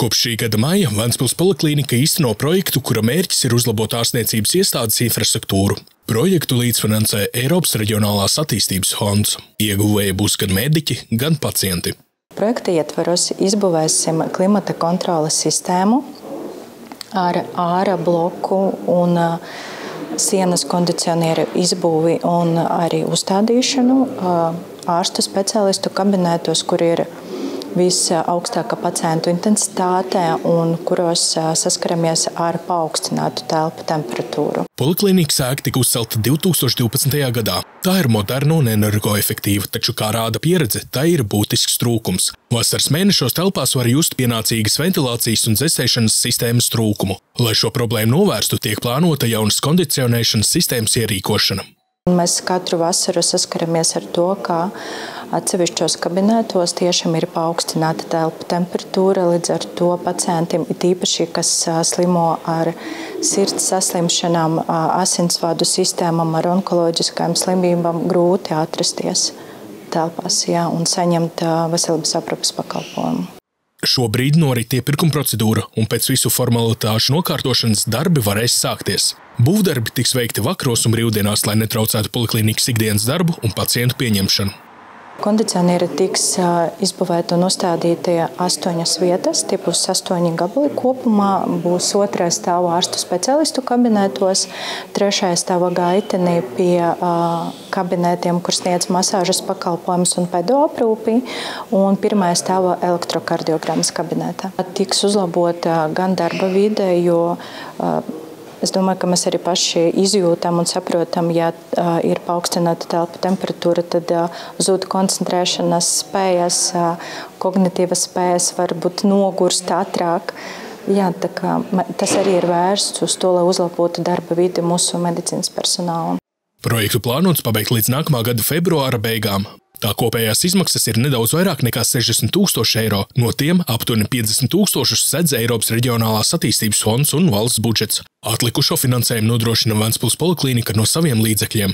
Kopš šī gada maija Ventspils poliklīnika īsteno projektu, kura mērķis ir uzlabot ārstniecības iestādes infrastruktūru. Projektu līdzfinansē Eiropas Reģionālās attīstības fonds. Ieguvēji būs gan mediķi, gan pacienti. Projekta ietvaros izbūvēsim klimata kontroles sistēmu ar āra bloku un sienas kondicionieru izbūvi un arī uzstādīšanu ārstu speciālistu kabinētos, kur ir visaugstākā pacientu intensitāte un kuros saskaramies ar paaugstinātu telpu temperatūru. Poliklīnikas ēka tika uzcelta 2012. gadā. Tā ir moderna un energoefektīva, taču, kā rāda pieredze, tā ir būtisks trūkums. Vasaras mēnešos telpās var just pienācīgas ventilācijas un dzesēšanas sistēmas trūkumu. Lai šo problēmu novērstu, tiek plānota jaunas kondicionēšanas sistēmas ierīkošana. Mēs katru vasaru saskaramies ar to, ka atsevišķos kabinētos tiešām ir paaugstināta telpu temperatūra, līdz ar to pacientiem, it īpaši, kas slimo ar sirds saslimšanām, asinsvadu sistēmām, ar onkoloģiskām slimībām, grūti atrasties telpās un saņemt veselības aprūpes pakalpojumu. Šobrīd norit iepirkuma procedūra, un pēc visu formalitāšu nokārtošanas darbi varēs sākties. Būvdarbi tiks veikti vakaros un brīvdienās, lai netraucētu poliklīnikas ikdienas darbu un pacientu pieņemšanu. Kondicionieri tiks izbūvēti un uzstādīti 8 vietas, tie būs 8 gabali kopumā, būs 2. stāva ārstu speciālistu kabinētos, 3. stāva gaitenī pie kabinētiem, kur sniedz masāžas pakalpojumus un pedoaprūpi, un 1. stāva elektrokardiogrammas kabinētā. Tiks uzlabota gan darba vide, jo es domāju, ka mēs arī paši izjūtam un saprotam, ja ir paaugstināta telpu temperatūra, tad zūd koncentrēšanās spējas, kognitīvas spējas, varbūt nogurst ātrāk. Tā kā tas arī ir vērsts uz to, lai uzlabotu darba vidi mūsu medicīnas personālam. Projektu plānots pabeigt līdz nākamā gada februāra beigām. Tā kopējās izmaksas ir nedaudz vairāk nekā 60 000 eiro, no tiem aptuveni 50 000 sedz Eiropas Reģionālās attīstības fonds un valsts budžets. Atlikušo finansējumu nodrošina Ventspils poliklīnika no saviem līdzekļiem.